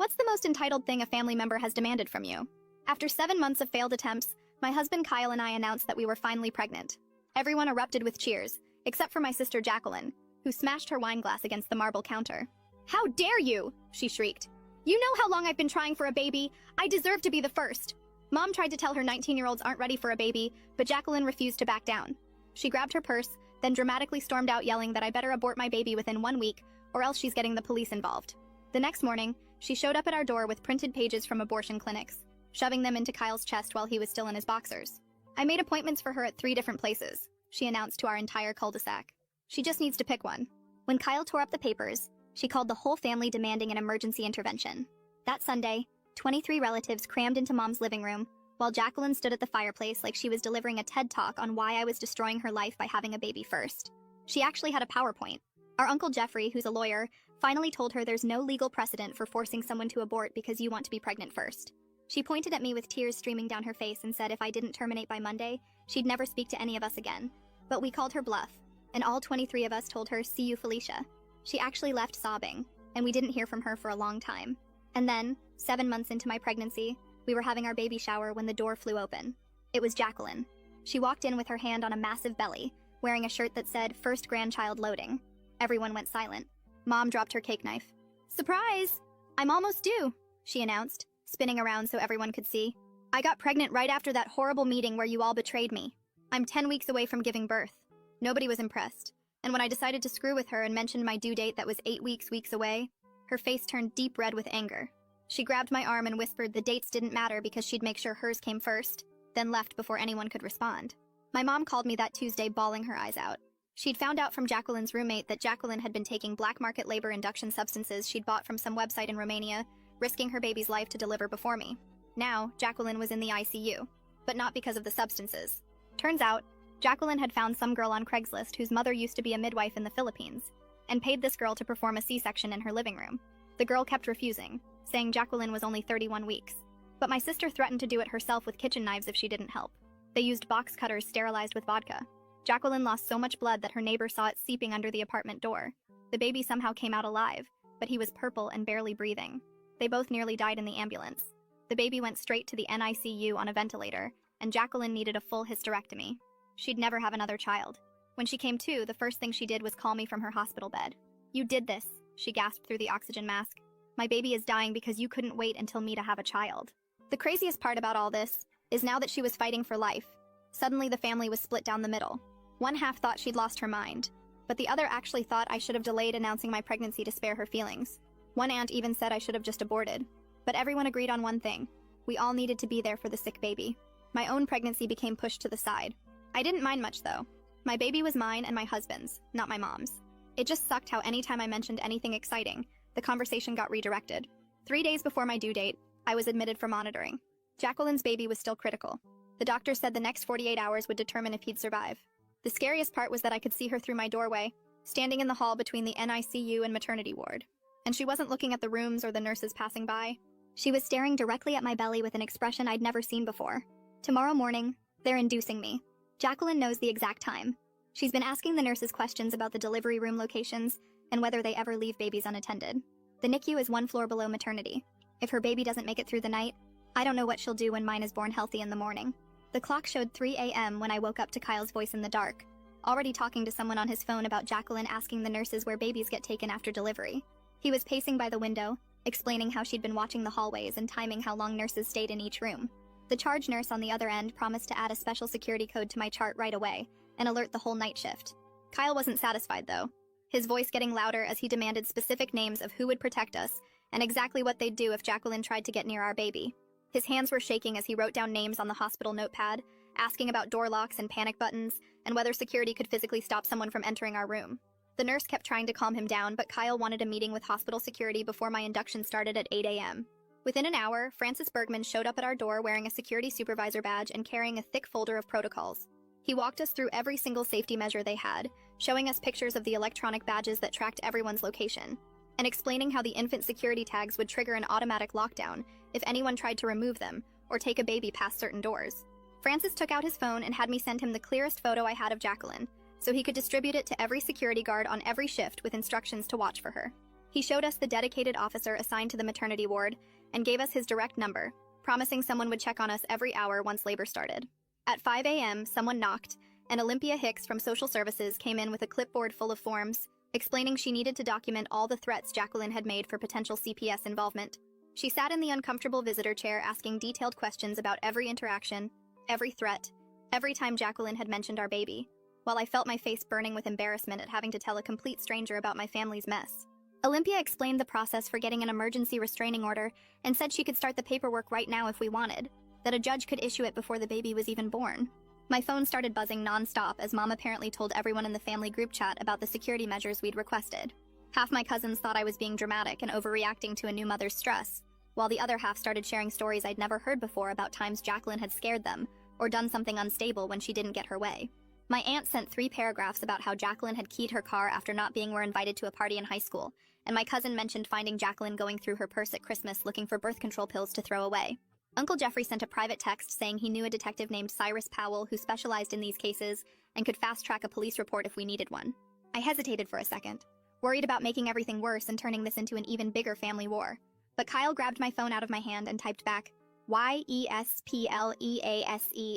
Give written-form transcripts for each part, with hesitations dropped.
What's the most entitled thing a family member has demanded from you? After 7 months of failed attempts, my husband Kyle and I announced that we were finally pregnant. Everyone erupted with cheers, except for my sister Jacqueline, who smashed her wine glass against the marble counter. "How dare you!" she shrieked. "You know how long I've been trying for a baby. I deserve to be the first." Mom tried to tell her 19-year-olds aren't ready for a baby, but Jacqueline refused to back down. She grabbed her purse, then dramatically stormed out yelling that I better abort my baby within 1 week, or else she's getting the police involved. The next morning, she showed up at our door with printed pages from abortion clinics, shoving them into Kyle's chest while he was still in his boxers. "I made appointments for her at 3 different places," she announced to our entire cul-de-sac. "She just needs to pick one." When Kyle tore up the papers, she called the whole family demanding an emergency intervention. That Sunday, 23 relatives crammed into Mom's living room, while Jacqueline stood at the fireplace like she was delivering a TED Talk on why I was destroying her life by having a baby first. She actually had a PowerPoint. Our Uncle Jeffrey, who's a lawyer, finally told her there's no legal precedent for forcing someone to abort because you want to be pregnant first. She pointed at me with tears streaming down her face and said if I didn't terminate by Monday, she'd never speak to any of us again. But we called her bluff, and all 23 of us told her, "See you, Felicia." She actually left sobbing, and we didn't hear from her for a long time. And then, 7 months into my pregnancy, we were having our baby shower when the door flew open. It was Jacqueline. She walked in with her hand on a massive belly, wearing a shirt that said, "First grandchild loading." Everyone went silent. Mom dropped her cake knife. "Surprise! I'm almost due," she announced, spinning around so everyone could see. "I got pregnant right after that horrible meeting where you all betrayed me. I'm 10 weeks away from giving birth." Nobody was impressed, and when I decided to screw with her and mentioned my due date that was 8 weeks away, her face turned deep red with anger. She grabbed my arm and whispered the dates didn't matter because she'd make sure hers came first, then left before anyone could respond. My mom called me that Tuesday bawling her eyes out. She'd found out from Jacqueline's roommate that Jacqueline had been taking black market labor induction substances she'd bought from some website in Romania, risking her baby's life to deliver before me. Now, Jacqueline was in the ICU, but not because of the substances. Turns out, Jacqueline had found some girl on Craigslist whose mother used to be a midwife in the Philippines, and paid this girl to perform a C-section in her living room. The girl kept refusing, saying Jacqueline was only 31 weeks. But my sister threatened to do it herself with kitchen knives if she didn't help. They used box cutters sterilized with vodka. Jacqueline lost so much blood that her neighbor saw it seeping under the apartment door. The baby somehow came out alive, but he was purple and barely breathing. They both nearly died in the ambulance. The baby went straight to the NICU on a ventilator, and Jacqueline needed a full hysterectomy. She'd never have another child. When she came to, the first thing she did was call me from her hospital bed. "You did this," she gasped through the oxygen mask. "My baby is dying because you couldn't wait until me to have a child." The craziest part about all this is now that she was fighting for life, suddenly the family was split down the middle. One half thought she'd lost her mind, but the other actually thought I should have delayed announcing my pregnancy to spare her feelings. One aunt even said I should have just aborted. But everyone agreed on one thing. We all needed to be there for the sick baby. My own pregnancy became pushed to the side. I didn't mind much, though. My baby was mine and my husband's, not my mom's. It just sucked how anytime I mentioned anything exciting, the conversation got redirected. 3 days before my due date, I was admitted for monitoring. Jacqueline's baby was still critical. The doctor said the next 48 hours would determine if he'd survive. The scariest part was that I could see her through my doorway, standing in the hall between the NICU and maternity ward. And she wasn't looking at the rooms or the nurses passing by. She was staring directly at my belly with an expression I'd never seen before. Tomorrow morning, they're inducing me. Jacqueline knows the exact time. She's been asking the nurses questions about the delivery room locations and whether they ever leave babies unattended. The NICU is 1 floor below maternity. If her baby doesn't make it through the night, I don't know what she'll do when mine is born healthy in the morning. The clock showed 3 a.m. when I woke up to Kyle's voice in the dark, already talking to someone on his phone about Jacqueline asking the nurses where babies get taken after delivery. He was pacing by the window, explaining how she'd been watching the hallways and timing how long nurses stayed in each room. The charge nurse on the other end promised to add a special security code to my chart right away and alert the whole night shift. Kyle wasn't satisfied, though, his voice getting louder as he demanded specific names of who would protect us and exactly what they'd do if Jacqueline tried to get near our baby. His hands were shaking as he wrote down names on the hospital notepad, asking about door locks and panic buttons, and whether security could physically stop someone from entering our room. The nurse kept trying to calm him down, but Kyle wanted a meeting with hospital security before my induction started at 8 a.m. Within an hour, Francis Bergman showed up at our door wearing a security supervisor badge and carrying a thick folder of protocols. He walked us through every single safety measure they had, showing us pictures of the electronic badges that tracked everyone's location, and explaining how the infant security tags would trigger an automatic lockdown if anyone tried to remove them or take a baby past certain doors. Francis took out his phone and had me send him the clearest photo I had of Jacqueline, so he could distribute it to every security guard on every shift with instructions to watch for her. He showed us the dedicated officer assigned to the maternity ward and gave us his direct number, promising someone would check on us every hour once labor started. At 5 a.m., someone knocked, and Olympia Hicks from Social Services came in with a clipboard full of forms, explaining she needed to document all the threats Jacqueline had made for potential CPS involvement. She sat in the uncomfortable visitor chair asking detailed questions about every interaction, every threat, every time Jacqueline had mentioned our baby, while I felt my face burning with embarrassment at having to tell a complete stranger about my family's mess. Olympia explained the process for getting an emergency restraining order and said she could start the paperwork right now if we wanted, that a judge could issue it before the baby was even born. My phone started buzzing non-stop as Mom apparently told everyone in the family group chat about the security measures we'd requested. Half my cousins thought I was being dramatic and overreacting to a new mother's stress, while the other half started sharing stories I'd never heard before about times Jacqueline had scared them or done something unstable when she didn't get her way. My aunt sent 3 paragraphs about how Jacqueline had keyed her car after not being invited to a party in high school, and my cousin mentioned finding Jacqueline going through her purse at Christmas looking for birth control pills to throw away. Uncle Jeffrey sent a private text saying he knew a detective named Cyrus Powell who specialized in these cases and could fast-track a police report if we needed one. I hesitated for a second, worried about making everything worse and turning this into an even bigger family war. But Kyle grabbed my phone out of my hand and typed back, YESPLEASE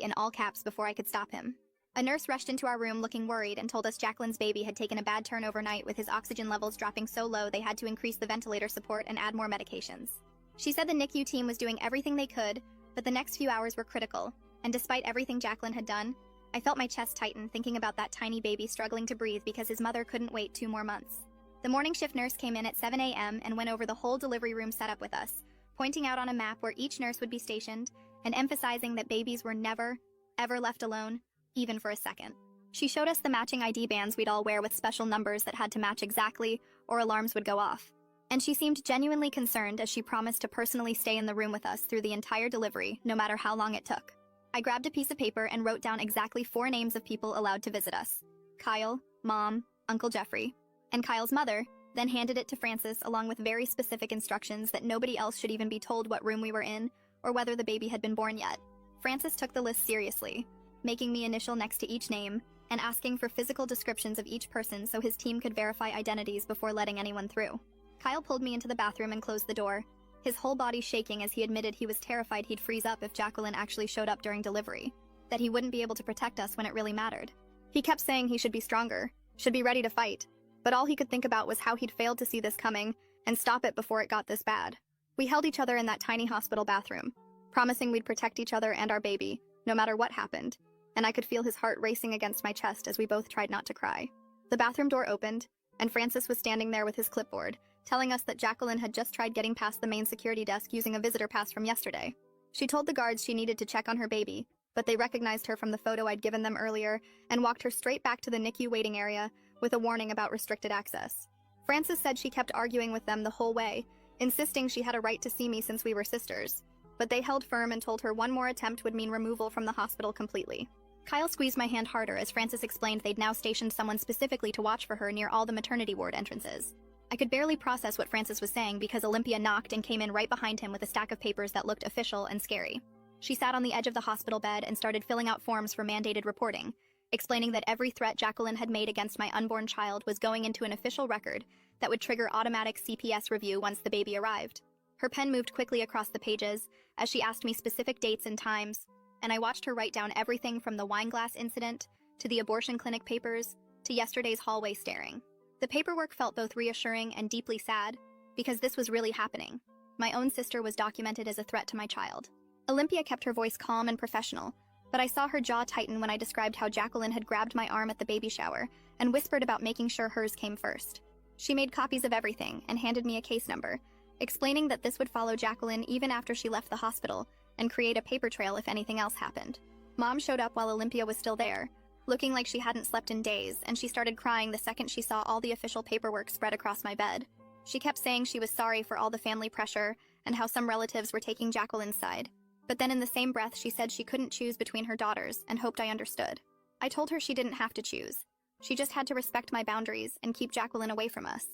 in all caps before I could stop him. A nurse rushed into our room looking worried and told us Jacqueline's baby had taken a bad turn overnight with his oxygen levels dropping so low they had to increase the ventilator support and add more medications. She said the NICU team was doing everything they could, but the next few hours were critical, and despite everything Jacqueline had done, I felt my chest tighten thinking about that tiny baby struggling to breathe because his mother couldn't wait 2 more months. The morning shift nurse came in at 7 a.m. and went over the whole delivery room setup with us, pointing out on a map where each nurse would be stationed and emphasizing that babies were never, ever left alone, even for a second. She showed us the matching ID bands we'd all wear with special numbers that had to match exactly, or alarms would go off. And she seemed genuinely concerned as she promised to personally stay in the room with us through the entire delivery, no matter how long it took. I grabbed a piece of paper and wrote down exactly 4 names of people allowed to visit us: Kyle, Mom, Uncle Jeffrey, and Kyle's mother, then handed it to Francis along with very specific instructions that nobody else should even be told what room we were in or whether the baby had been born yet. Francis took the list seriously, making me initial next to each name and asking for physical descriptions of each person so his team could verify identities before letting anyone through. Kyle pulled me into the bathroom and closed the door, his whole body shaking as he admitted he was terrified he'd freeze up if Jacqueline actually showed up during delivery, that he wouldn't be able to protect us when it really mattered. He kept saying he should be stronger, should be ready to fight, but all he could think about was how he'd failed to see this coming and stop it before it got this bad. We held each other in that tiny hospital bathroom, promising we'd protect each other and our baby, no matter what happened, and I could feel his heart racing against my chest as we both tried not to cry. The bathroom door opened, and Francis was standing there with his clipboard, telling us that Jacqueline had just tried getting past the main security desk using a visitor pass from yesterday. She told the guards she needed to check on her baby, but they recognized her from the photo I'd given them earlier and walked her straight back to the NICU waiting area with a warning about restricted access. Francis said she kept arguing with them the whole way, insisting she had a right to see me since we were sisters, but they held firm and told her one more attempt would mean removal from the hospital completely. Kyle squeezed my hand harder as Francis explained they'd now stationed someone specifically to watch for her near all the maternity ward entrances. I could barely process what Francis was saying because Olympia knocked and came in right behind him with a stack of papers that looked official and scary. She sat on the edge of the hospital bed and started filling out forms for mandated reporting, explaining that every threat Jacqueline had made against my unborn child was going into an official record that would trigger automatic CPS review once the baby arrived. Her pen moved quickly across the pages as she asked me specific dates and times, and I watched her write down everything from the wine glass incident to the abortion clinic papers to yesterday's hallway staring. The paperwork felt both reassuring and deeply sad because this was really happening. My own sister was documented as a threat to my child. Olympia kept her voice calm and professional, but I saw her jaw tighten when I described how Jacqueline had grabbed my arm at the baby shower and whispered about making sure hers came first. She made copies of everything and handed me a case number, explaining that this would follow Jacqueline even after she left the hospital and create a paper trail if anything else happened. Mom showed up while Olympia was still there, looking like she hadn't slept in days, and she started crying the second she saw all the official paperwork spread across my bed. She kept saying she was sorry for all the family pressure and how some relatives were taking Jacqueline's side. But then in the same breath, she said she couldn't choose between her daughters and hoped I understood. I told her she didn't have to choose. She just had to respect my boundaries and keep Jacqueline away from us.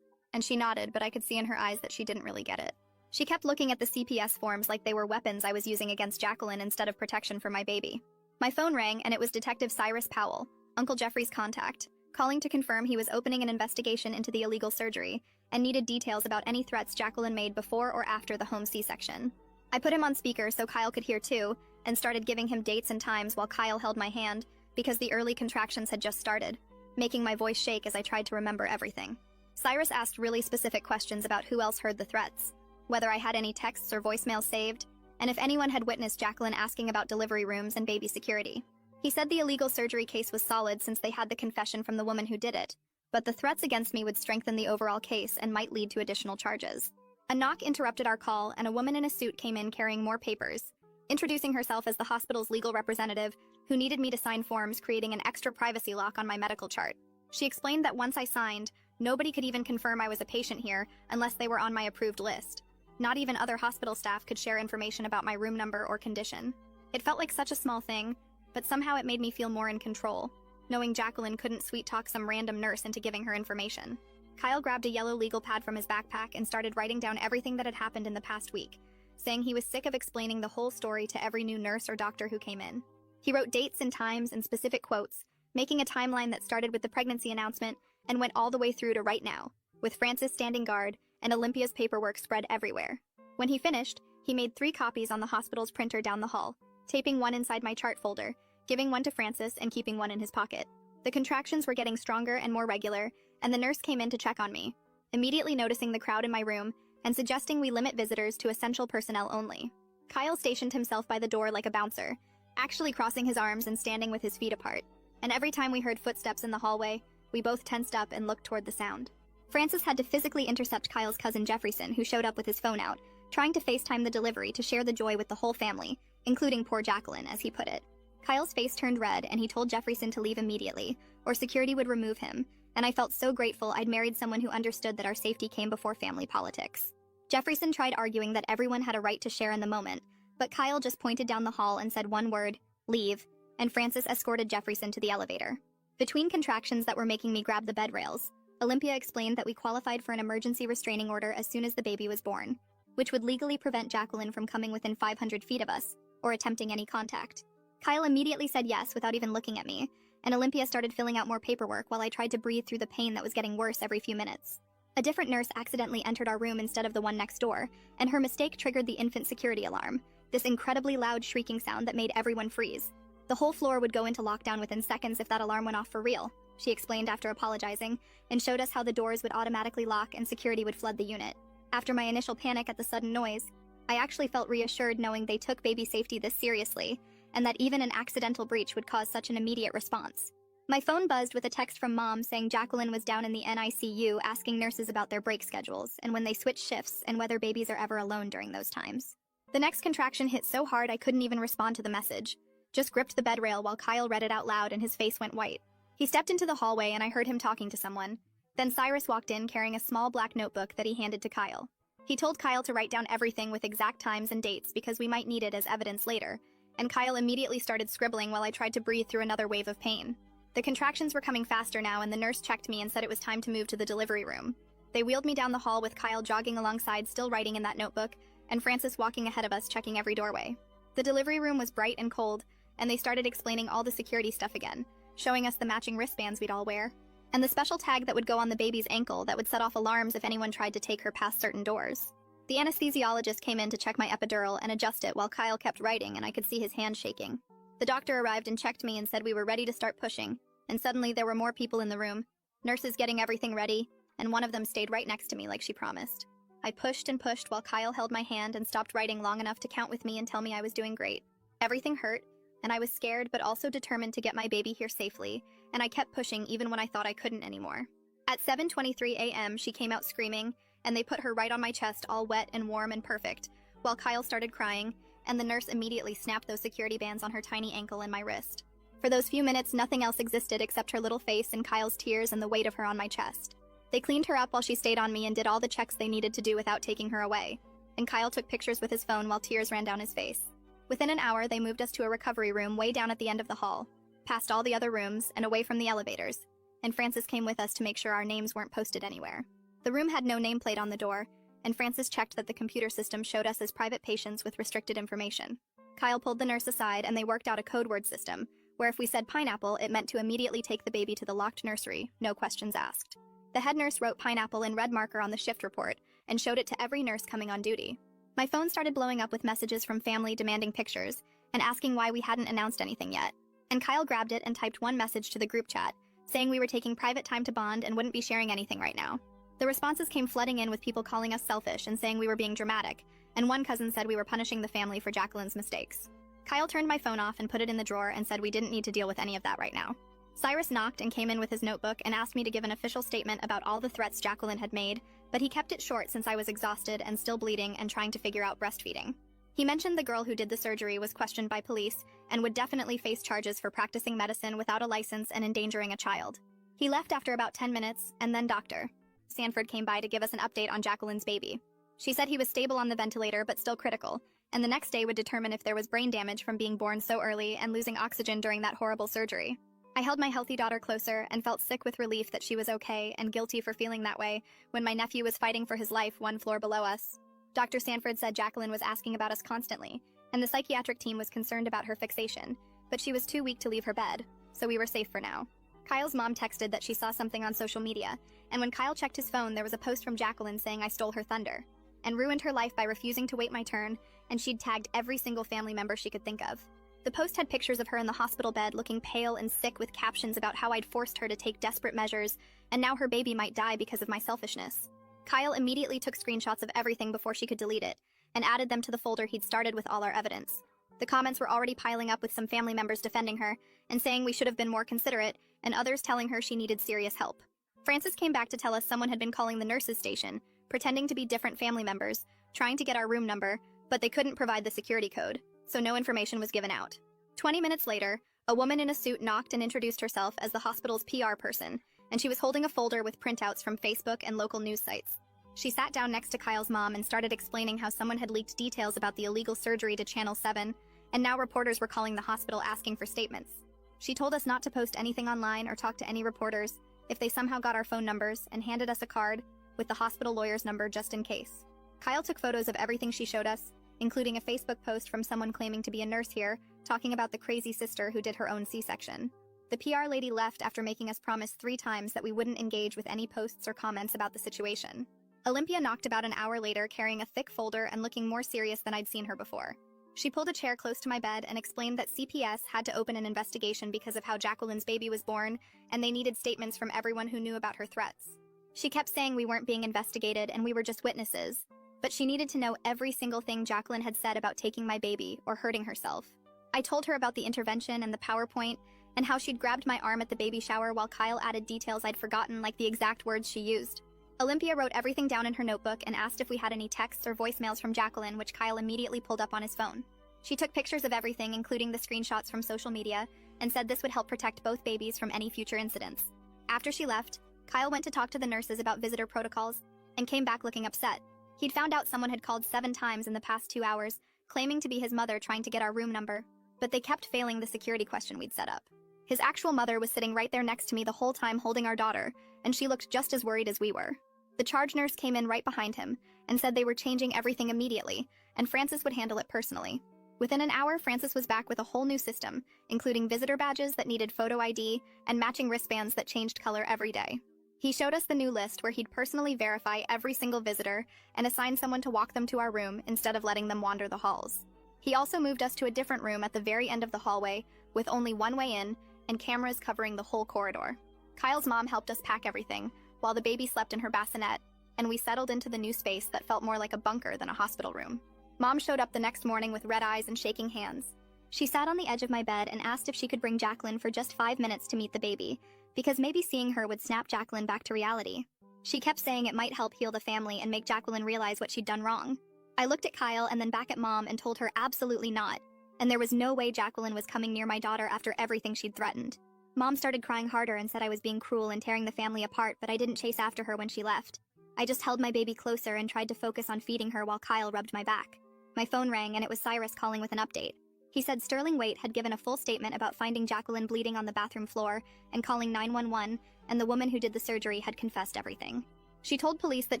And she nodded, but I could see in her eyes that she didn't really get it. She kept looking at the CPS forms like they were weapons I was using against Jacqueline instead of protection for my baby. My phone rang, and it was Detective Cyrus Powell, Uncle Jeffrey's contact, calling to confirm he was opening an investigation into the illegal surgery and needed details about any threats Jacqueline made before or after the home C-section. I put him on speaker so Kyle could hear too, and started giving him dates and times while Kyle held my hand because the early contractions had just started, making my voice shake as I tried to remember everything. Cyrus asked really specific questions about who else heard the threats, whether I had any texts or voicemails saved, and if anyone had witnessed Jacqueline asking about delivery rooms and baby security. He said the illegal surgery case was solid since they had the confession from the woman who did it, but the threats against me would strengthen the overall case and might lead to additional charges. A knock interrupted our call, and a woman in a suit came in carrying more papers, introducing herself as the hospital's legal representative, who needed me to sign forms creating an extra privacy lock on my medical chart. She explained that once I signed, nobody could even confirm I was a patient here unless they were on my approved list. Not even other hospital staff could share information about my room number or condition. It felt like such a small thing, but somehow it made me feel more in control, knowing Jacqueline couldn't sweet-talk some random nurse into giving her information. Kyle grabbed a yellow legal pad from his backpack and started writing down everything that had happened in the past week, saying he was sick of explaining the whole story to every new nurse or doctor who came in. He wrote dates and times and specific quotes, making a timeline that started with the pregnancy announcement and went all the way through to right now, with Francis standing guard and Olympia's paperwork spread everywhere. When he finished, he made 3 copies on the hospital's printer down the hall, taping one inside my chart folder, giving one to Francis and keeping one in his pocket. The contractions were getting stronger and more regular, and the nurse came in to check on me, immediately noticing the crowd in my room and suggesting we limit visitors to essential personnel only. Kyle stationed himself by the door like a bouncer, actually crossing his arms and standing with his feet apart, and every time we heard footsteps in the hallway, we both tensed up and looked toward the sound. Francis had to physically intercept Kyle's cousin Jefferson, who showed up with his phone out, trying to FaceTime the delivery to share the joy with the whole family, including poor Jacqueline, as he put it. Kyle's face turned red, and he told Jefferson to leave immediately, or security would remove him, and I felt so grateful I'd married someone who understood that our safety came before family politics. Jefferson tried arguing that everyone had a right to share in the moment, but Kyle just pointed down the hall and said one word, "Leave," and Francis escorted Jefferson to the elevator. Between contractions that were making me grab the bed rails, Olympia explained that we qualified for an emergency restraining order as soon as the baby was born, which would legally prevent Jacqueline from coming within 500 feet of us, or attempting any contact. Kyle immediately said yes without even looking at me, and Olympia started filling out more paperwork while I tried to breathe through the pain that was getting worse every few minutes. A different nurse accidentally entered our room instead of the one next door, and her mistake triggered the infant security alarm, this incredibly loud shrieking sound that made everyone freeze. The whole floor would go into lockdown within seconds if that alarm went off for real, she explained after apologizing, and showed us how the doors would automatically lock and security would flood the unit. After my initial panic at the sudden noise, I actually felt reassured knowing they took baby safety this seriously, and that even an accidental breach would cause such an immediate response. My phone buzzed with a text from Mom saying Jacqueline was down in the NICU asking nurses about their break schedules and when they switch shifts and whether babies are ever alone during those times. The next contraction hit so hard I couldn't even respond to the message, just gripped the bed rail while Kyle read it out loud and his face went white. He stepped into the hallway and I heard him talking to someone. Then Cyrus walked in carrying a small black notebook that he handed to Kyle. He told Kyle to write down everything with exact times and dates because we might need it as evidence later, and Kyle immediately started scribbling while I tried to breathe through another wave of pain. The contractions were coming faster now, and the nurse checked me and said it was time to move to the delivery room. They wheeled me down the hall with Kyle jogging alongside, still writing in that notebook, and Francis walking ahead of us, checking every doorway. The delivery room was bright and cold, and they started explaining all the security stuff again, showing us the matching wristbands we'd all wear, and the special tag that would go on the baby's ankle that would set off alarms if anyone tried to take her past certain doors. The anesthesiologist came in to check my epidural and adjust it while Kyle kept writing, and I could see his hand shaking. The doctor arrived and checked me and said we were ready to start pushing, and suddenly there were more people in the room, nurses getting everything ready, and one of them stayed right next to me like she promised. I pushed and pushed while Kyle held my hand and stopped writing long enough to count with me and tell me I was doing great. Everything hurt, and I was scared but also determined to get my baby here safely, and I kept pushing even when I thought I couldn't anymore. At 7:23 a.m., she came out screaming, and they put her right on my chest, all wet and warm and perfect, while Kyle started crying, and the nurse immediately snapped those security bands on her tiny ankle and my wrist. For those few minutes, nothing else existed except her little face and Kyle's tears and the weight of her on my chest. They cleaned her up while she stayed on me and did all the checks they needed to do without taking her away, and Kyle took pictures with his phone while tears ran down his face. Within an hour, they moved us to a recovery room way down at the end of the hall, past all the other rooms and away from the elevators, and Francis came with us to make sure our names weren't posted anywhere. The room had no nameplate on the door, and Francis checked that the computer system showed us as private patients with restricted information. Kyle pulled the nurse aside and they worked out a code word system, where if we said pineapple, it meant to immediately take the baby to the locked nursery, no questions asked. The head nurse wrote pineapple in red marker on the shift report and showed it to every nurse coming on duty. My phone started blowing up with messages from family demanding pictures and asking why we hadn't announced anything yet. And Kyle grabbed it and typed one message to the group chat, saying we were taking private time to bond and wouldn't be sharing anything right now. The responses came flooding in with people calling us selfish and saying we were being dramatic, and one cousin said we were punishing the family for Jacqueline's mistakes. Kyle turned my phone off and put it in the drawer and said we didn't need to deal with any of that right now. Cyrus knocked and came in with his notebook and asked me to give an official statement about all the threats Jacqueline had made, but he kept it short since I was exhausted and still bleeding and trying to figure out breastfeeding. He mentioned the girl who did the surgery was questioned by police and would definitely face charges for practicing medicine without a license and endangering a child. He left after about 10 minutes, and then Dr. Sanford came by to give us an update on Jacqueline's baby. She said he was stable on the ventilator but still critical, and the next day would determine if there was brain damage from being born so early and losing oxygen during that horrible surgery. I held my healthy daughter closer and felt sick with relief that she was okay and guilty for feeling that way when my nephew was fighting for his life one floor below us. Dr. Sanford said Jacqueline was asking about us constantly, and the psychiatric team was concerned about her fixation, but she was too weak to leave her bed, so we were safe for now. Kyle's mom texted that she saw something on social media, and when Kyle checked his phone there was a post from Jacqueline saying I stole her thunder, and ruined her life by refusing to wait my turn, and she'd tagged every single family member she could think of. The post had pictures of her in the hospital bed looking pale and sick with captions about how I'd forced her to take desperate measures, and now her baby might die because of my selfishness. Kyle immediately took screenshots of everything before she could delete it, and added them to the folder he'd started with all our evidence. The comments were already piling up with some family members defending her, and saying we should have been more considerate, and others telling her she needed serious help. Francis came back to tell us someone had been calling the nurses' station, pretending to be different family members, trying to get our room number, but they couldn't provide the security code, so no information was given out. 20 minutes later, a woman in a suit knocked and introduced herself as the hospital's PR person, and she was holding a folder with printouts from Facebook and local news sites. She sat down next to Kyle's mom and started explaining how someone had leaked details about the illegal surgery to Channel 7, and now reporters were calling the hospital asking for statements. She told us not to post anything online or talk to any reporters if they somehow got our phone numbers, and handed us a card with the hospital lawyer's number just in case. Kyle took photos of everything she showed us, including a Facebook post from someone claiming to be a nurse here, talking about the crazy sister who did her own C-section. The PR lady left after making us promise 3 times that we wouldn't engage with any posts or comments about the situation. Olympia knocked about an hour later carrying a thick folder and looking more serious than I'd seen her before. She pulled a chair close to my bed and explained that CPS had to open an investigation because of how Jacqueline's baby was born, and they needed statements from everyone who knew about her threats. She kept saying we weren't being investigated and we were just witnesses, but she needed to know every single thing Jacqueline had said about taking my baby or hurting herself. I told her about the intervention and the PowerPoint, and how she'd grabbed my arm at the baby shower while Kyle added details I'd forgotten, like the exact words she used. Olympia wrote everything down in her notebook and asked if we had any texts or voicemails from Jacqueline, which Kyle immediately pulled up on his phone. She took pictures of everything, including the screenshots from social media, and said this would help protect both babies from any future incidents. After she left, Kyle went to talk to the nurses about visitor protocols, and came back looking upset. He'd found out someone had called 7 times in the past 2 hours, claiming to be his mother trying to get our room number, but they kept failing the security question we'd set up. His actual mother was sitting right there next to me the whole time holding our daughter, and she looked just as worried as we were. The charge nurse came in right behind him, and said they were changing everything immediately, and Francis would handle it personally. Within an hour, Francis was back with a whole new system, including visitor badges that needed photo ID and matching wristbands that changed color every day. He showed us the new list where he'd personally verify every single visitor and assign someone to walk them to our room instead of letting them wander the halls. He also moved us to a different room at the very end of the hallway with only one way in and cameras covering the whole corridor. Kyle's mom helped us pack everything while the baby slept in her bassinet, and we settled into the new space that felt more like a bunker than a hospital room. Mom showed up the next morning with red eyes and shaking hands. She sat on the edge of my bed and asked if she could bring Jacqueline for just 5 minutes to meet the baby, because maybe seeing her would snap Jacqueline back to reality. She kept saying it might help heal the family and make Jacqueline realize what she'd done wrong. I looked at Kyle and then back at Mom and told her absolutely not, and there was no way Jacqueline was coming near my daughter after everything she'd threatened. Mom started crying harder and said I was being cruel and tearing the family apart, but I didn't chase after her when she left. I just held my baby closer and tried to focus on feeding her while Kyle rubbed my back. My phone rang and it was Cyrus calling with an update. He said Sterling Waite had given a full statement about finding Jacqueline bleeding on the bathroom floor and calling 911, and the woman who did the surgery had confessed everything. She told police that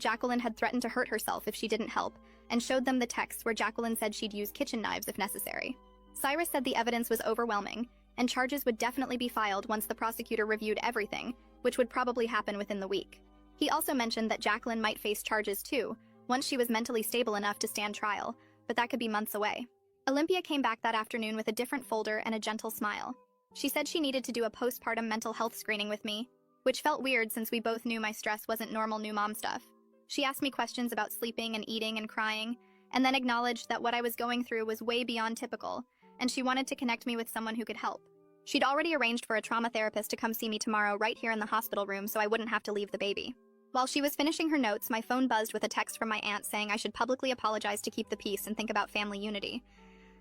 Jacqueline had threatened to hurt herself if she didn't help, and showed them the texts where Jacqueline said she'd use kitchen knives if necessary. Cyrus said the evidence was overwhelming, and charges would definitely be filed once the prosecutor reviewed everything, which would probably happen within the week. He also mentioned that Jacqueline might face charges too, once she was mentally stable enough to stand trial, but that could be months away. Olympia came back that afternoon with a different folder and a gentle smile. She said she needed to do a postpartum mental health screening with me, which felt weird since we both knew my stress wasn't normal new mom stuff. She asked me questions about sleeping and eating and crying, and then acknowledged that what I was going through was way beyond typical, and she wanted to connect me with someone who could help. She'd already arranged for a trauma therapist to come see me tomorrow right here in the hospital room so I wouldn't have to leave the baby. While she was finishing her notes, my phone buzzed with a text from my aunt saying I should publicly apologize to keep the peace and think about family unity.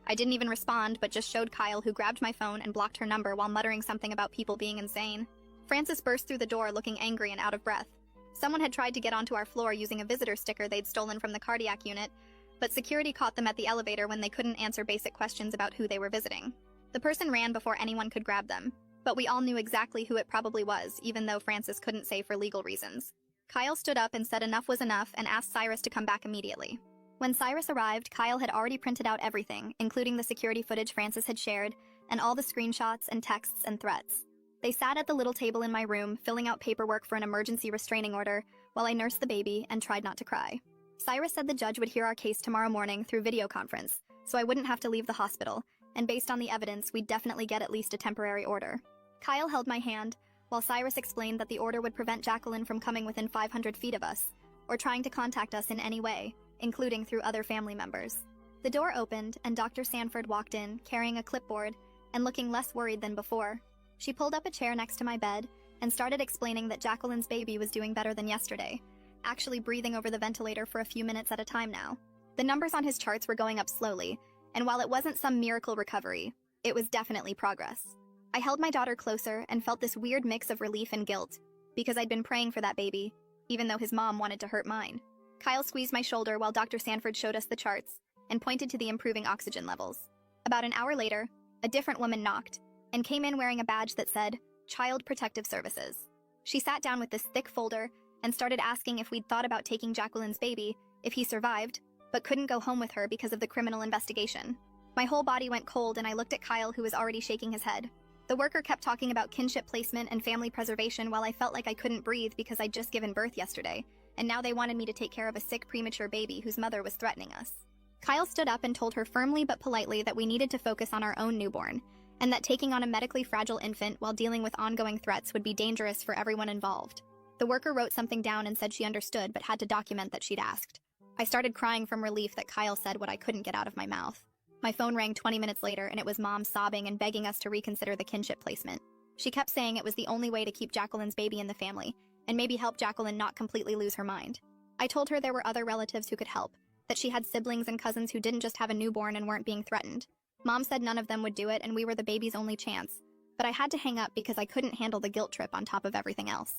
I didn't even respond, but just showed Kyle, who grabbed my phone and blocked her number while muttering something about people being insane. Francis burst through the door looking angry and out of breath. Someone had tried to get onto our floor using a visitor sticker they'd stolen from the cardiac unit, but security caught them at the elevator when they couldn't answer basic questions about who they were visiting. The person ran before anyone could grab them, but we all knew exactly who it probably was, even though Francis couldn't say for legal reasons. Kyle stood up and said enough was enough and asked Cyrus to come back immediately. When Cyrus arrived, Kyle had already printed out everything, including the security footage Francis had shared, and all the screenshots and texts and threats. They sat at the little table in my room, filling out paperwork for an emergency restraining order, while I nursed the baby and tried not to cry. Cyrus said the judge would hear our case tomorrow morning through video conference, so I wouldn't have to leave the hospital, and based on the evidence, we'd definitely get at least a temporary order. Kyle held my hand, while Cyrus explained that the order would prevent Jacqueline from coming within 500 feet of us, or trying to contact us in any way, including through other family members. The door opened, and Dr. Sanford walked in, carrying a clipboard, and looking less worried than before. She pulled up a chair next to my bed, and started explaining that Jacqueline's baby was doing better than yesterday, actually breathing over the ventilator for a few minutes at a time now. The numbers on his charts were going up slowly, and while it wasn't some miracle recovery, it was definitely progress. I held my daughter closer and felt this weird mix of relief and guilt, because I'd been praying for that baby, even though his mom wanted to hurt mine. Kyle squeezed my shoulder while Dr. Sanford showed us the charts and pointed to the improving oxygen levels. About an hour later, a different woman knocked and came in wearing a badge that said, Child Protective Services. She sat down with this thick folder and started asking if we'd thought about taking Jacqueline's baby, if he survived, but couldn't go home with her because of the criminal investigation. My whole body went cold and I looked at Kyle, who was already shaking his head. The worker kept talking about kinship placement and family preservation while I felt like I couldn't breathe because I'd just given birth yesterday, and now they wanted me to take care of a sick premature baby whose mother was threatening us. Kyle stood up and told her firmly but politely that we needed to focus on our own newborn, and that taking on a medically fragile infant while dealing with ongoing threats would be dangerous for everyone involved. The worker wrote something down and said she understood but had to document that she'd asked. I started crying from relief that Kyle said what I couldn't get out of my mouth. My phone rang 20 minutes later and it was Mom sobbing and begging us to reconsider the kinship placement. She kept saying it was the only way to keep Jacqueline's baby in the family, and maybe help Jacqueline not completely lose her mind. I told her there were other relatives who could help, that she had siblings and cousins who didn't just have a newborn and weren't being threatened. Mom said none of them would do it and we were the baby's only chance, but I had to hang up because I couldn't handle the guilt trip on top of everything else.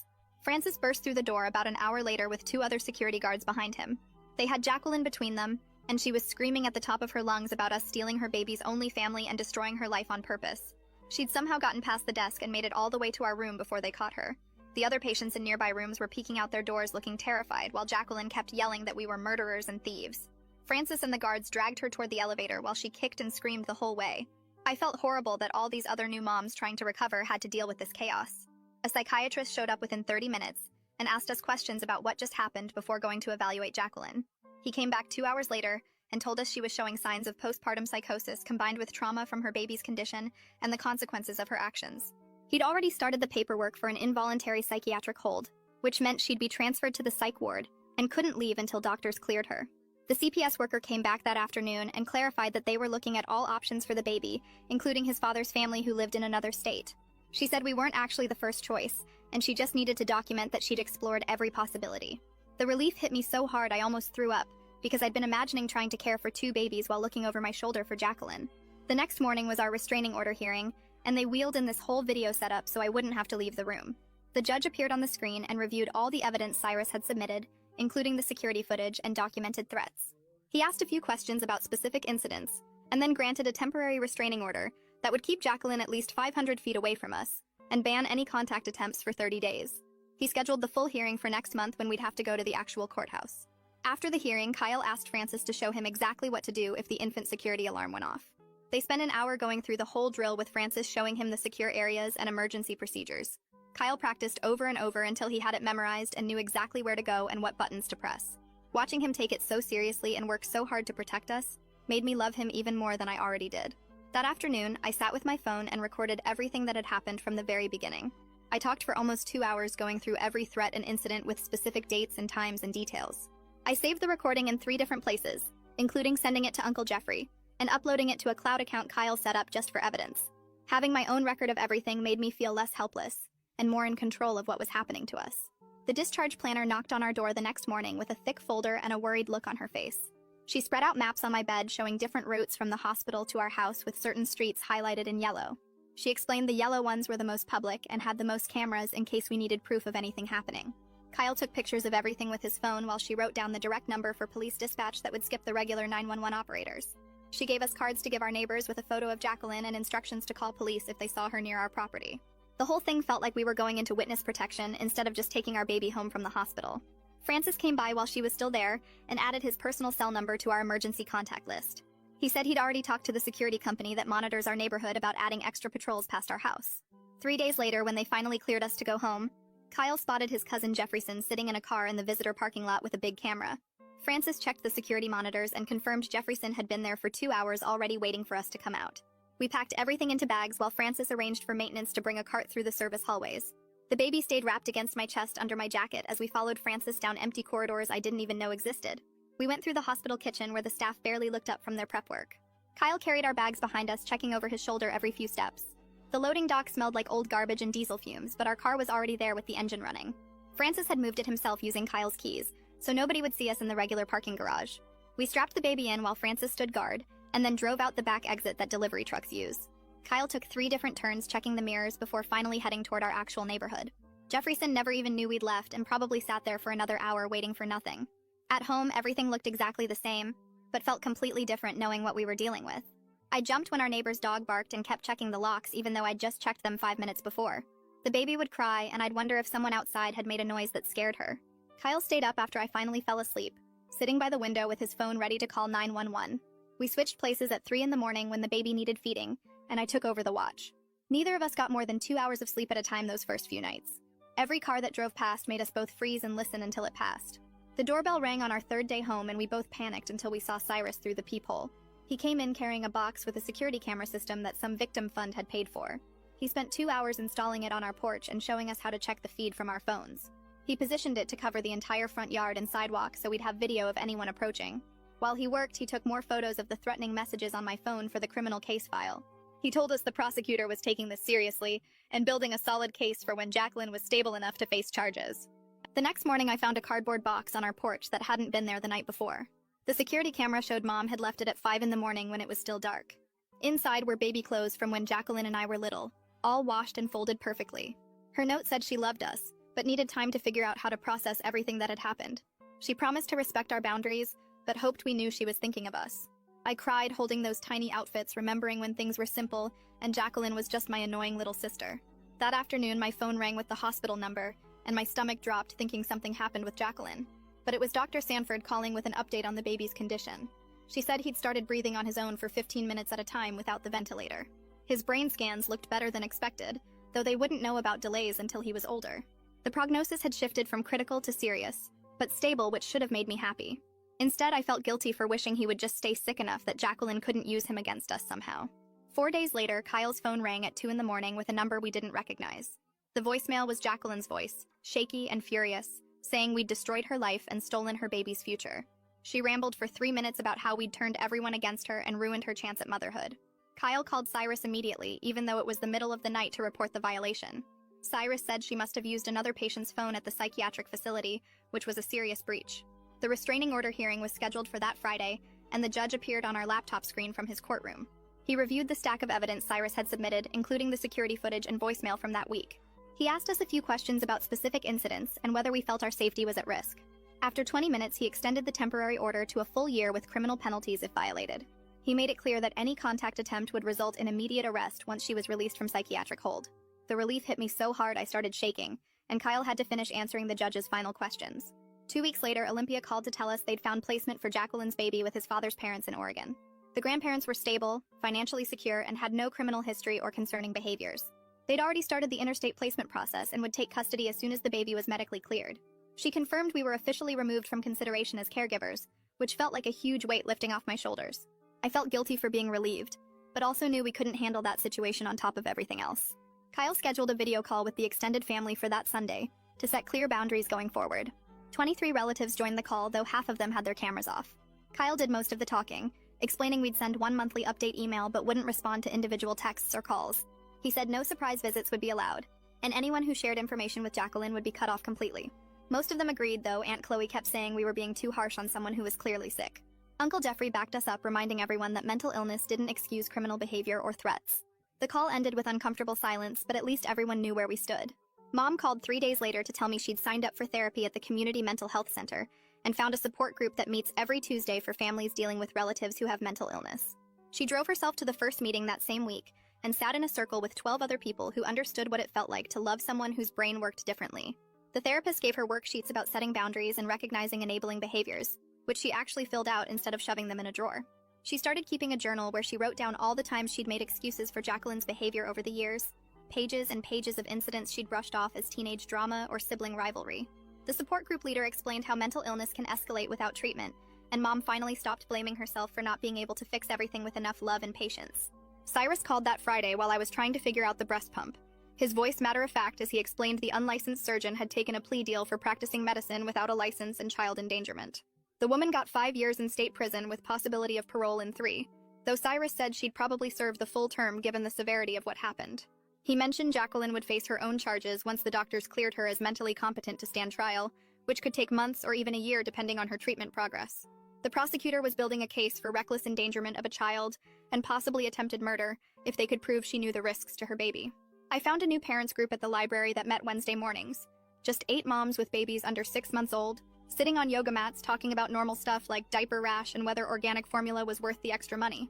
Francis burst through the door about an hour later with 2 other security guards behind him. They had Jacqueline between them, and she was screaming at the top of her lungs about us stealing her baby's only family and destroying her life on purpose. She'd somehow gotten past the desk and made it all the way to our room before they caught her. The other patients in nearby rooms were peeking out their doors looking terrified, while Jacqueline kept yelling that we were murderers and thieves. Francis and the guards dragged her toward the elevator while she kicked and screamed the whole way. I felt horrible that all these other new moms trying to recover had to deal with this chaos. A psychiatrist showed up within 30 minutes and asked us questions about what just happened before going to evaluate Jacqueline. He came back 2 hours later and told us she was showing signs of postpartum psychosis combined with trauma from her baby's condition and the consequences of her actions. He'd already started the paperwork for an involuntary psychiatric hold, which meant she'd be transferred to the psych ward and couldn't leave until doctors cleared her. The CPS worker came back that afternoon and clarified that they were looking at all options for the baby, including his father's family who lived in another state. She said we weren't actually the first choice, and she just needed to document that she'd explored every possibility. The relief hit me so hard I almost threw up, because I'd been imagining trying to care for 2 babies while looking over my shoulder for Jacqueline. The next morning was our restraining order hearing, and they wheeled in this whole video setup so I wouldn't have to leave the room. The judge appeared on the screen and reviewed all the evidence Cyrus had submitted, including the security footage and documented threats. He asked a few questions about specific incidents, and then granted a temporary restraining order that would keep Jacqueline at least 500 feet away from us, and ban any contact attempts for 30 days. He scheduled the full hearing for next month when we'd have to go to the actual courthouse. After the hearing, Kyle asked Francis to show him exactly what to do if the infant security alarm went off. They spent an hour going through the whole drill with Francis showing him the secure areas and emergency procedures. Kyle practiced over and over until he had it memorized and knew exactly where to go and what buttons to press. Watching him take it so seriously and work so hard to protect us made me love him even more than I already did. That afternoon, I sat with my phone and recorded everything that had happened from the very beginning. I talked for almost 2 hours going through every threat and incident with specific dates and times and details. I saved the recording in 3 different places, including sending it to Uncle Jeffrey and uploading it to a cloud account Kyle set up just for evidence. Having my own record of everything made me feel less helpless and more in control of what was happening to us. The discharge planner knocked on our door the next morning with a thick folder and a worried look on her face. She spread out maps on my bed showing different routes from the hospital to our house with certain streets highlighted in yellow. She explained the yellow ones were the most public and had the most cameras in case we needed proof of anything happening. Kyle took pictures of everything with his phone while she wrote down the direct number for police dispatch that would skip the regular 911 operators. She gave us cards to give our neighbors with a photo of Jacqueline and instructions to call police if they saw her near our property. The whole thing felt like we were going into witness protection instead of just taking our baby home from the hospital. Francis came by while she was still there and added his personal cell number to our emergency contact list. He said he'd already talked to the security company that monitors our neighborhood about adding extra patrols past our house. 3 days later, when they finally cleared us to go home, Kyle spotted his cousin Jefferson sitting in a car in the visitor parking lot with a big camera. Francis checked the security monitors and confirmed Jefferson had been there for 2 hours already waiting for us to come out. We packed everything into bags while Francis arranged for maintenance to bring a cart through the service hallways. The baby stayed wrapped against my chest under my jacket as we followed Francis down empty corridors I didn't even know existed. We went through the hospital kitchen where the staff barely looked up from their prep work. Kyle carried our bags behind us, checking over his shoulder every few steps. The loading dock smelled like old garbage and diesel fumes, but our car was already there with the engine running. Francis had moved it himself using Kyle's keys, so nobody would see us in the regular parking garage. We strapped the baby in while Francis stood guard, and then drove out the back exit that delivery trucks use. Kyle took 3 different turns checking the mirrors before finally heading toward our actual neighborhood. Jefferson never even knew we'd left and probably sat there for another hour waiting for nothing. At home, everything looked exactly the same, but felt completely different knowing what we were dealing with. I jumped when our neighbor's dog barked and kept checking the locks even though I'd just checked them 5 minutes before. The baby would cry, and I'd wonder if someone outside had made a noise that scared her. Kyle stayed up after I finally fell asleep, sitting by the window with his phone ready to call 911. We switched places at 3 in the morning when the baby needed feeding, and I took over the watch. Neither of us got more than 2 hours of sleep at a time those first few nights. Every car that drove past made us both freeze and listen until it passed. The doorbell rang on our 3rd day home, and we both panicked until we saw Cyrus through the peephole. He came in carrying a box with a security camera system that some victim fund had paid for. He spent 2 hours installing it on our porch and showing us how to check the feed from our phones. He positioned it to cover the entire front yard and sidewalk so we'd have video of anyone approaching. While he worked, he took more photos of the threatening messages on my phone for the criminal case file. He told us the prosecutor was taking this seriously and building a solid case for when Jacqueline was stable enough to face charges. The next morning, I found a cardboard box on our porch that hadn't been there the night before. The security camera showed Mom had left it at 5 in the morning when it was still dark. Inside were baby clothes from when Jacqueline and I were little, all washed and folded perfectly. Her note said she loved us, but needed time to figure out how to process everything that had happened. She promised to respect our boundaries, but hoped we knew she was thinking of us. I cried holding those tiny outfits, remembering when things were simple and Jacqueline was just my annoying little sister. That afternoon, my phone rang with the hospital number, and my stomach dropped thinking something happened with Jacqueline. But it was Dr. Sanford calling with an update on the baby's condition. She said he'd started breathing on his own for 15 minutes at a time without the ventilator. His brain scans looked better than expected, though they wouldn't know about delays until he was older. The prognosis had shifted from critical to serious, but stable, which should have made me happy. Instead, I felt guilty for wishing he would just stay sick enough that Jacqueline couldn't use him against us somehow. 4 days later, Kyle's phone rang at 2 in the morning with a number we didn't recognize. The voicemail was Jacqueline's voice, shaky and furious, saying we'd destroyed her life and stolen her baby's future. She rambled for 3 minutes about how we'd turned everyone against her and ruined her chance at motherhood. Kyle called Cyrus immediately, even though it was the middle of the night, to report the violation. Cyrus said she must have used another patient's phone at the psychiatric facility, which was a serious breach. The restraining order hearing was scheduled for that Friday, and the judge appeared on our laptop screen from his courtroom. He reviewed the stack of evidence Cyrus had submitted, including the security footage and voicemail from that week. He asked us a few questions about specific incidents and whether we felt our safety was at risk. After 20 minutes, he extended the temporary order to a full year with criminal penalties if violated. He made it clear that any contact attempt would result in immediate arrest once she was released from psychiatric hold. The relief hit me so hard I started shaking, and Kyle had to finish answering the judge's final questions. 2 weeks later, Olympia called to tell us they'd found placement for Jacqueline's baby with his father's parents in Oregon. The grandparents were stable, financially secure, and had no criminal history or concerning behaviors. They'd already started the interstate placement process and would take custody as soon as the baby was medically cleared. She confirmed we were officially removed from consideration as caregivers, which felt like a huge weight lifting off my shoulders. I felt guilty for being relieved, but also knew we couldn't handle that situation on top of everything else. Kyle scheduled a video call with the extended family for that Sunday to set clear boundaries going forward. 23 relatives joined the call, though half of them had their cameras off. Kyle did most of the talking, explaining we'd send one monthly update email but wouldn't respond to individual texts or calls. He said no surprise visits would be allowed, and anyone who shared information with Jacqueline would be cut off completely. Most of them agreed, though Aunt Chloe kept saying we were being too harsh on someone who was clearly sick. Uncle Jeffrey backed us up, reminding everyone that mental illness didn't excuse criminal behavior or threats. The call ended with uncomfortable silence, but at least everyone knew where we stood. Mom called 3 days later to tell me she'd signed up for therapy at the community mental health center and found a support group that meets every Tuesday for families dealing with relatives who have mental illness. She drove herself to the first meeting that same week and sat in a circle with 12 other people who understood what it felt like to love someone whose brain worked differently. The therapist gave her worksheets about setting boundaries and recognizing enabling behaviors, which she actually filled out instead of shoving them in a drawer. She started keeping a journal where she wrote down all the times she'd made excuses for Jacqueline's behavior over the years, pages and pages of incidents she'd brushed off as teenage drama or sibling rivalry. The support group leader explained how mental illness can escalate without treatment, and Mom finally stopped blaming herself for not being able to fix everything with enough love and patience. Cyrus called that Friday while I was trying to figure out the breast pump. His voice matter-of-fact as he explained the unlicensed surgeon had taken a plea deal for practicing medicine without a license and child endangerment. The woman got 5 years in state prison with possibility of parole in 3, though Cyrus said she'd probably serve the full term given the severity of what happened. He mentioned Jacqueline would face her own charges once the doctors cleared her as mentally competent to stand trial, which could take months or even a year depending on her treatment progress. The prosecutor was building a case for reckless endangerment of a child and possibly attempted murder if they could prove she knew the risks to her baby. I found a new parents group at the library that met Wednesday mornings. Just 8 moms with babies under 6 months old, sitting on yoga mats talking about normal stuff like diaper rash and whether organic formula was worth the extra money.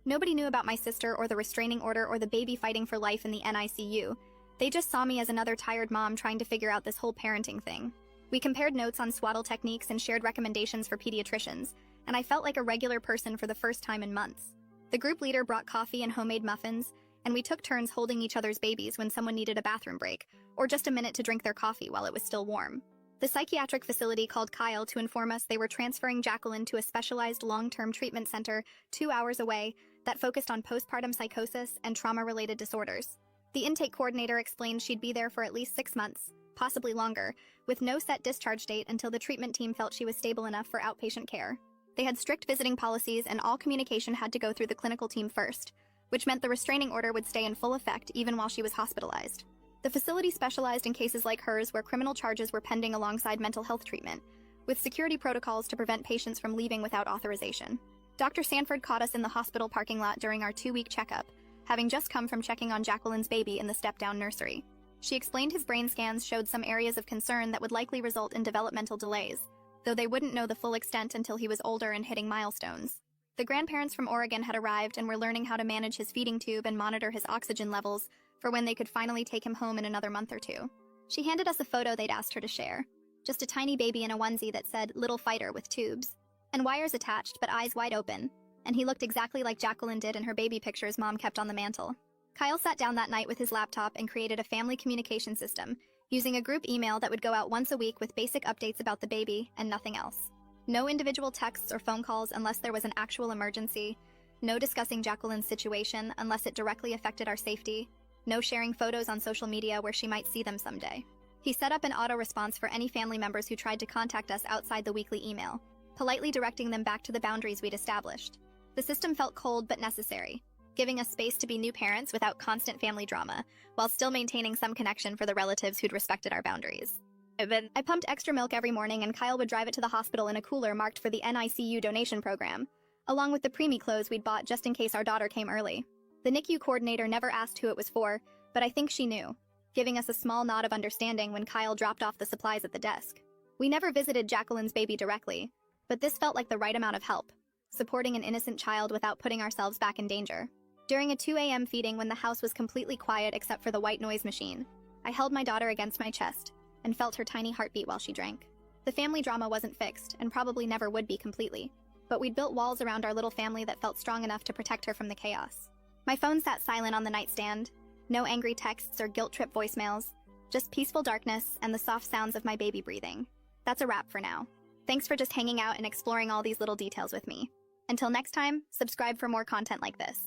Nobody knew about my sister or the restraining order or the baby fighting for life in the NICU. They just saw me as another tired mom trying to figure out this whole parenting thing. We compared notes on swaddle techniques and shared recommendations for pediatricians, and I felt like a regular person for the first time in months. The group leader brought coffee and homemade muffins, and we took turns holding each other's babies when someone needed a bathroom break, or just a minute to drink their coffee while it was still warm. The psychiatric facility called Kyle to inform us they were transferring Jacqueline to a specialized long-term treatment center 2 hours away that focused on postpartum psychosis and trauma-related disorders. The intake coordinator explained she'd be there for at least 6 months, possibly longer, with no set discharge date until the treatment team felt she was stable enough for outpatient care. They had strict visiting policies and all communication had to go through the clinical team first, which meant the restraining order would stay in full effect even while she was hospitalized. The facility specialized in cases like hers where criminal charges were pending alongside mental health treatment, with security protocols to prevent patients from leaving without authorization. Dr. Sanford caught us in the hospital parking lot during our 2-week checkup, having just come from checking on Jacqueline's baby in the step-down nursery. She explained his brain scans showed some areas of concern that would likely result in developmental delays, though they wouldn't know the full extent until he was older and hitting milestones. The grandparents from Oregon had arrived and were learning how to manage his feeding tube and monitor his oxygen levels for when they could finally take him home in another month or 2. She handed us a photo they'd asked her to share. Just a tiny baby in a onesie that said, "Little fighter" with tubes. And wires attached, but eyes wide open. And he looked exactly like Jacqueline did in her baby pictures Mom kept on the mantle. Kyle sat down that night with his laptop and created a family communication system, using a group email that would go out once a week with basic updates about the baby and nothing else. No individual texts or phone calls unless there was an actual emergency. No discussing Jacqueline's situation unless it directly affected our safety. No sharing photos on social media where she might see them someday. He set up an auto-response for any family members who tried to contact us outside the weekly email, politely directing them back to the boundaries we'd established. The system felt cold but necessary, giving us space to be new parents without constant family drama, while still maintaining some connection for the relatives who'd respected our boundaries. I pumped extra milk every morning and Kyle would drive it to the hospital in a cooler marked for the NICU donation program, along with the preemie clothes we'd bought just in case our daughter came early. The NICU coordinator never asked who it was for, but I think she knew, giving us a small nod of understanding when Kyle dropped off the supplies at the desk. We never visited Jacqueline's baby directly, but this felt like the right amount of help, supporting an innocent child without putting ourselves back in danger. During a 2 a.m. feeding when the house was completely quiet except for the white noise machine, I held my daughter against my chest and felt her tiny heartbeat while she drank. The family drama wasn't fixed and probably never would be completely, but we'd built walls around our little family that felt strong enough to protect her from the chaos. My phone sat silent on the nightstand, No angry texts or guilt trip voicemails. Just peaceful darkness and the soft sounds of my baby breathing. That's a wrap for now. Thanks for just hanging out and exploring all these little details with me. Until next time, subscribe for more content like this.